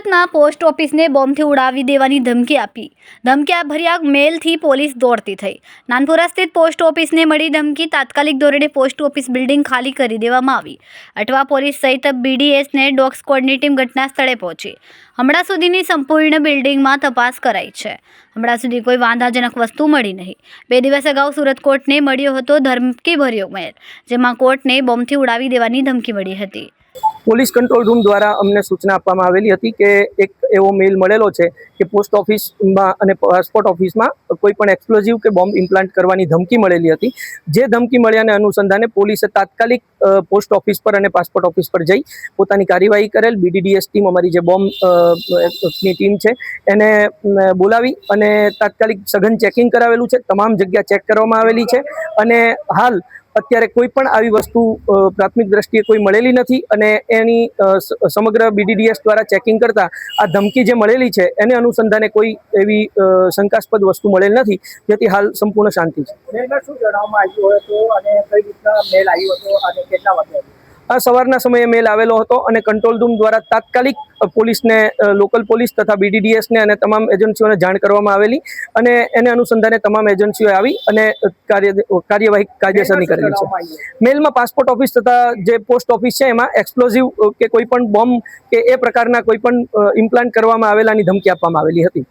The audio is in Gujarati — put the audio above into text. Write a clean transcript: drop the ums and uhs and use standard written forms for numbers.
સુરતમાં પોસ્ટ ઓફિસને બોમ્બથી ઉડાવી દેવાની ધમકી ભર્યા મેલથી પોલીસ દોડતી થઈ। નાનપુરા સ્થિત પોસ્ટ ઓફિસને મળી ધમકી। તાત્કાલિક ધોરણે પોસ્ટ ઓફિસ બિલ્ડિંગ ખાલી કરી દેવામાં આવી। અટવા પોલીસ સહિત BDSને ડોગ સ્ક્વોડની ટીમ ઘટના સ્થળે પહોંચી। હમણાં સુધીની સંપૂર્ણ બિલ્ડિંગમાં તપાસ કરાઈ છે। હમણાં સુધી કોઈ વાંધાજનક વસ્તુ મળી નહીં। 2 દિવસ અગાઉ સુરત કોર્ટને મળ્યો હતો ધમકીભર્યો મેલ, જેમાં કોર્ટને બોમ્બથી ઉડાવી દેવાની ધમકી મળી હતી। પોલીસ કંટ્રોલ રૂમ દ્વારા અમને સૂચના આપવામાં આવેલી હતી કે એક એવો મેલ મળેલો છે કે પોસ્ટ ઓફિસમાં અને પાસપોર્ટ ઓફિસમાં કોઈ પણ એક્સપ્લોઝિવ કે બોમ્બ ઇમ્પ્લાન્ટ કરવાની ધમકી મળેલી હતી। જે ધમકી મળ્યાને અનુસંધાને પોલીસે તાત્કાલિક પોસ્ટ ઓફિસ પર અને પાસપોર્ટ ઓફિસ પર જઈ પોતાની કાર્યવાહી કરેલ। BDDS ટીમ, અમારી જે બોમ્બની ટીમ છે, એને બોલાવી અને તાત્કાલિક સઘન ચેકિંગ કરાવેલું છે। તમામ જગ્યા ચેક કરવામાં આવેલી છે અને હાલ અત્યારે કોઈ પણ આવી વસ્તુ પ્રાથમિક દ્રષ્ટિએ કોઈ મળેલી નથી અને એની સમગ્ર BDDS દ્વારા ચેકિંગ કરતા આ ધમકી જે મળેલી છે એને અનુસંધાને કોઈ એવી શંકાસ્પદ વસ્તુ મળેલ નથી, જેથી હાલ સંપૂર્ણ શાંતિ છે। મેલમાં શું જણાવવામાં આવ્યું હતું અને કઈ રીતના મેલ આવ્યો હતો અને કેટલા વાગે આવ્યો? આ સવારના સમયે મેલ આવેલો હતો અને કંટ્રોલ રૂમ દ્વારા તાત્કાલિક પોલીસને, લોકલ પોલીસ તથા BDDSને અને તમામ એજન્સીઓને જાણ કરવામાં આવેલી અને એને અનુસંધાને તમામ એજન્સીઓ આવી અને કાર્યવાહી કાયદેસરની કરેલી છે। મેલમાં પાસપોર્ટ ઓફિસ તથા જે પોસ્ટ ઓફિસ છે એમાં એક્સપ્લોઝિવ કે કોઈ પણ બોમ્બ કે એ પ્રકારના કોઈ પણ ઇમ્પ્લાન્ટ કરવામાં આવેલાની ધમકી આપવામાં આવેલી હતી।